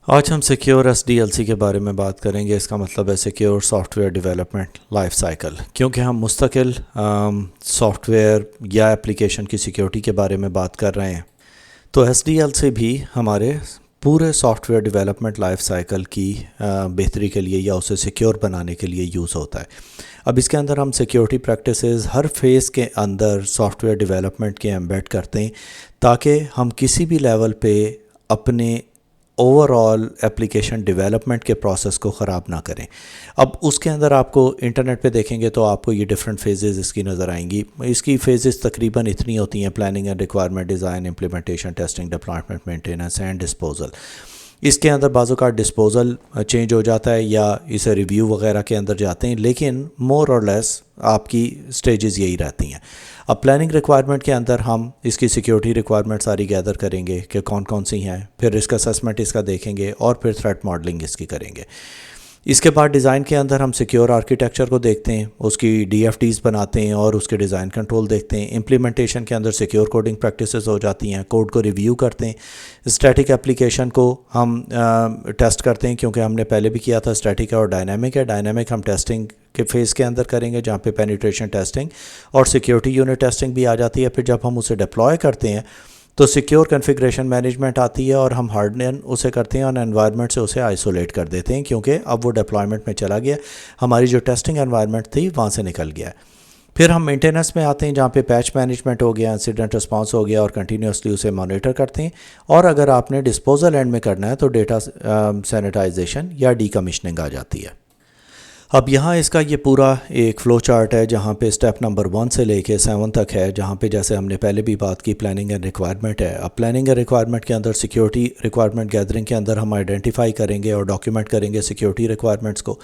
آج ہم secure S D L C کے بارے میں بات کریں گے۔ اس کا مطلب ہے secure software development life cycle, کیونکہ ہم مستقل سافٹ ویئر یا اپلیکیشن کی سیکیورٹی کے بارے میں بات کر رہے ہیں، تو ایس ڈی ایل سی بھی ہمارے پورے soft where development life cycle کی بہتری کے لیے یا اسے سیکیور بنانے کے لیے یوز ہوتا ہے۔ اب اس کے اندر ہم سیکیورٹی پریکٹسز ہر فیز کے اندر سافٹ ویئر ڈیولپمنٹ کے ایمبیڈ کرتے ہیں، تاکہ ہم کسی بھی لیول پہ اپنے اوور آل اپلیکیشن ڈیولپمنٹ کے پروسیس کو خراب نہ کریں۔ اب اس کے اندر آپ کو انٹرنیٹ پہ دیکھیں گے تو آپ کو یہ ڈیفرنٹ فیزز اس کی نظر آئیں گی۔ اس کی فیزز تقریباً اتنی ہوتی ہیں: planning and requirement, design, implementation, testing, deployment, maintenance and disposal. اس کے اندر بعض اوقات ڈسپوزل چینج ہو جاتا ہے یا اسے ریویو وغیرہ کے اندر جاتے ہیں، لیکن مور اور لیس آپ کی سٹیجز یہی رہتی ہیں۔ اب پلاننگ ریکوائرمنٹ کے اندر ہم اس کی سیکیورٹی ریکوائرمنٹ ساری گیدر کریں گے کہ کون کون سی ہیں، پھر رسک اسسمنٹ اس کا دیکھیں گے، اور پھر تھریٹ ماڈلنگ اس کی کریں گے۔ اس کے بعد ڈیزائن کے اندر ہم سیکیور آرکیٹیکچر کو دیکھتے ہیں، اس کی ڈی ایف ڈیز بناتے ہیں اور اس کے ڈیزائن کنٹرول دیکھتے ہیں۔ امپلیمنٹیشن کے اندر سیکیور کوڈنگ پریکٹسز ہو جاتی ہیں، کوڈ کو ریویو کرتے ہیں۔ اسٹیٹک اپلیکیشن کو ہم ٹیسٹ کرتے ہیں، کیونکہ ہم نے پہلے بھی کیا تھا اسٹیٹک اور ڈائنامک ہے۔ ڈائنامک ہم ٹیسٹنگ کے فیز کے اندر کریں گے، جہاں پہ پینیٹریشن ٹیسٹنگ اور سیکیورٹی یونٹ ٹیسٹنگ بھی آ جاتی ہے۔ پھر جب ہم اسے ڈپلوائے کرتے ہیں تو سیکیور کنفیگریشن مینجمنٹ آتی ہے اور ہم ہارڈنر اسے کرتے ہیں اور انوائرمنٹ سے اسے آئسولیٹ کر دیتے ہیں، کیونکہ اب وہ ڈپلائمنٹ میں چلا گیا، ہماری جو ٹیسٹنگ انوائرمنٹ تھی وہاں سے نکل گیا۔ پھر ہم مینٹیننس میں آتے ہیں، جہاں پہ پیچ مینجمنٹ ہو گیا، انسیڈنٹ رسپانس ہو گیا، اور کنٹینیوسلی اسے مانیٹر کرتے ہیں۔ اور اگر آپ نے ڈسپوزل اینڈ میں کرنا ہے تو ڈیٹا سینیٹائزیشن یا ڈی کمیشننگ آ جاتی ہے۔ اب یہاں اس کا یہ پورا ایک فلو چارٹ ہے، جہاں پہ سٹیپ نمبر 1 سے لے کے 7 تک ہے، جہاں پہ جیسے ہم نے پہلے بھی بات کی پلاننگ اینڈ ریکوائرمنٹ ہے۔ اب پلاننگ اینڈ ریکوائرمنٹ کے اندر سیکیورٹی ریکوائرمنٹ گیدرنگ کے اندر ہم آئیڈینٹیفائی کریں گے اور ڈاکیومنٹ کریں گے سیکیورٹی ریکوائرمنٹس کو۔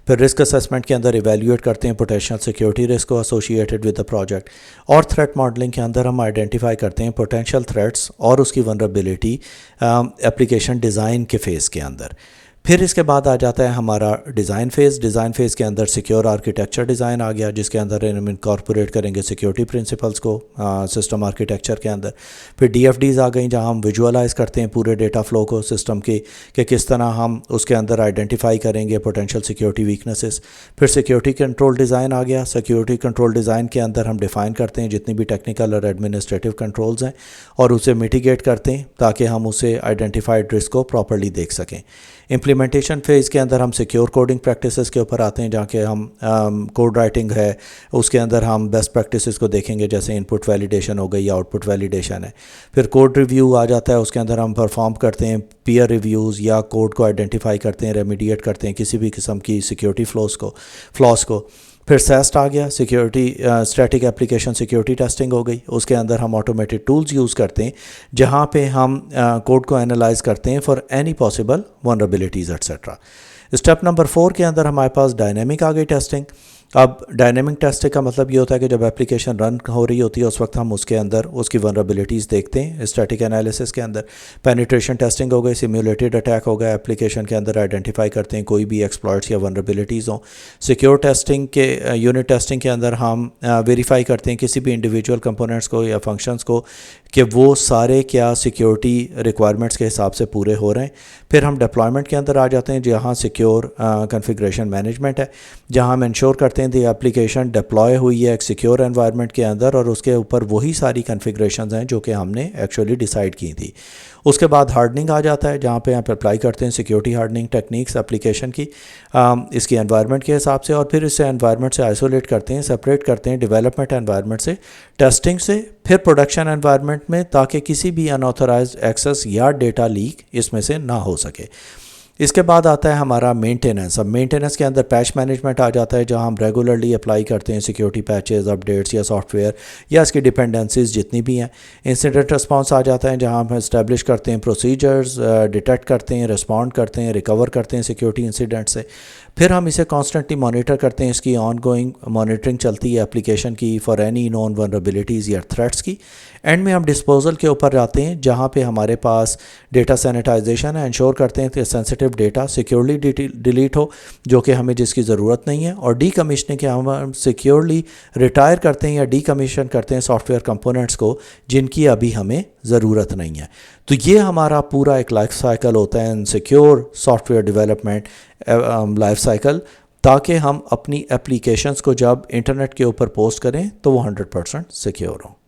پھر رسک اسسمنٹ کے اندر ایویلیویٹ کرتے ہیں پوٹینشیل سیکیورٹی رسک کو ایسوسیٹڈ ود دا پروجیکٹ، اور تھریٹ ماڈلنگ کے اندر ہم آئیڈینٹیفائی کرتے ہیں پوٹینشیل تھریٹس اور اس کی ولنریبلٹی اپلیکیشن ڈیزائن کے فیز کے اندر۔ پھر اس کے بعد آ جاتا ہے ہمارا ڈیزائن فیز۔ ڈیزائن فیز کے اندر سیکیور آرکیٹیکچر ڈیزائن آ گیا، جس کے اندر ہم انکارپوریٹ کریں گے سیکیورٹی پرنسپلس کو سسٹم آرکیٹیکچر کے اندر۔ پھر ڈی ایف ڈیز آ گئیں، جہاں ہم ویژولائز کرتے ہیں پورے ڈیٹا فلو کو سسٹم کے، کہ کس طرح ہم اس کے اندر آئیڈینٹیفائی کریں گے پوٹینشیل سیکیورٹی ویکنسز۔ پھر سیکیورٹی کنٹرول ڈیزائن آ گیا۔ سیکیورٹی کنٹرول ڈیزائن کے اندر ہم ڈیفائن کرتے ہیں جتنی بھی ٹیکنیکل اور ایڈمنسٹریٹو کنٹرولز ہیں، اور اسے میٹیگیٹ کرتے ہیں تاکہ ہم اسے آئیڈینٹیفائڈ رسک کو پراپرلی دیکھ سکیں۔ امپلیمنٹیشن فیز کے اندر ہم سیکیور کوڈنگ پریکٹسز کے اوپر آتے ہیں، جہاں کہ ہم کوڈ رائٹنگ ہے، اس کے اندر ہم بیسٹ پریکٹسز کو دیکھیں گے، جیسے ان پٹ ویلیڈیشن ہو گئی یا آؤٹ پٹ ویلیڈیشن ہے۔ پھر کوڈ ریویو آ جاتا ہے، اس کے اندر ہم پرفارم کرتے ہیں پیئر ریویوز یا کوڈ کو آئیڈینٹیفائی کرتے ہیں، ریمیڈیٹ کرتے ہیں کسی بھی قسم کی سیکیورٹی فلاز کو۔ پھر سیسٹ آ گیا، security static application security testing ہو گئی۔ اس کے اندر ہم آٹومیٹڈ ٹولز یوز کرتے ہیں، جہاں پہ ہم کوڈ کو اینالائز کرتے ہیں for any possible vulnerabilities etcetera. Step number 4 کے اندر ہمارے پاس ڈائنامک آ گئی ٹیسٹنگ۔ اب ڈائنامک ٹیسٹنگ کا مطلب یہ ہوتا ہے کہ جب اپلیکیشن رن ہو رہی ہوتی ہے اس وقت ہم اس کے اندر اس کی ولنریبلٹیز دیکھتے ہیں۔ اسٹیٹک انالیسس کے اندر پینیٹریشن ٹیسٹنگ ہو گئی، سیمیولیٹڈ اٹیک ہو گیا، اپلیکیشن کے اندر آئیڈینٹیفائی کرتے ہیں کوئی بھی ایکسپلائٹس یا ولنریبلٹیز ہوں۔ سیکیور ٹیسٹنگ کے یونٹ ٹیسٹنگ کے اندر ہم ویریفائی کرتے ہیں کسی بھی انڈیویجول کمپوننٹس کو یا فنکشنز کو کہ وہ سارے کیا سیکیورٹی ریکوائرمنٹس کے حساب سے پورے ہو رہے ہیں۔ پھر ہم ڈپلائمنٹ کے اندر آ جاتے ہیں، جہاں سیکیور کنفیگریشن مینجمنٹ ہے، جہاں ہم انشور کرتے ہیں کہ اپلیکیشن ڈپلوائے ہوئی ہے ایک سیکیور انوائرمنٹ کے اندر، اور اس کے اوپر وہی ساری کنفیگریشنز ہیں جو کہ ہم نے ایکچولی ڈیسائیڈ کی تھی۔ اس کے بعد ہارڈننگ آ جاتا ہے، جہاں پہ آپ اپلائی کرتے ہیں سیکیورٹی ہارڈننگ ٹیکنیکس اپلیکیشن کی اس کی انوائرمنٹ کے حساب سے، اور پھر اسے انوائرمنٹ سے آئسولیٹ کرتے ہیں، سپریٹ کرتے ہیں ڈیولپمنٹ انوائرمنٹ سے، ٹیسٹنگ سے، پھر پروڈکشن انوائرمنٹ میں، تاکہ کسی بھی ان آتھورائزڈ ایکسیس یا ڈیٹا لیک اس میں سے نہ ہو سکے۔ اس کے بعد آتا ہے ہمارا مینٹیننس۔ اب مینٹیننس کے اندر پیچ مینجمنٹ آ جاتا ہے، جہاں ہم ریگولرلی اپلائی کرتے ہیں سیکیورٹی پیچز، اپڈیٹس یا سافٹ ویئر یا اس کی ڈپینڈنسیز جتنی بھی ہیں۔ انسیڈنٹ رسپانس آ جاتا ہے، جہاں ہم اسٹیبلش کرتے ہیں پروسیجرز، ڈیٹیکٹ کرتے ہیں، رسپونڈ کرتے ہیں، ریکور کرتے ہیں سیکیورٹی انسیڈنٹ سے۔ پھر ہم اسے کانسٹنٹلی مانیٹر کرتے ہیں، اس کی آن گوئنگ مانیٹرنگ چلتی ہے اپلیکیشن کی فار اینی نون ولنریبلٹیز یا تھریٹس کی۔ اینڈ میں ہم ڈسپوزل کے اوپر جاتے ہیں، جہاں پہ ہمارے پاس ڈیٹا سینیٹائزیشن ہے، انشور کرتے ہیں کہ سینسٹیو سینسٹیو ڈیٹا سیکیورلی ڈیلیٹ ہو جو کہ ہمیں جس کی ضرورت نہیں ہے، اور ڈی کمیشننگ کے ہم سیکیورلی ریٹائر کرتے ہیں یا ڈی کمیشن کرتے ہیں سافٹ ویئر کمپوننٹس کو جن کی ابھی ہمیں ضرورت نہیں ہے. تو یہ ہمارا پورا ایک لائف سائیکل ہوتا ہے in secure software development life cycle, تاکہ ہم اپنی اپلیکیشنز کو جب انٹرنیٹ کے اوپر پوسٹ کریں تو وہ 100% سیکیور ہوں.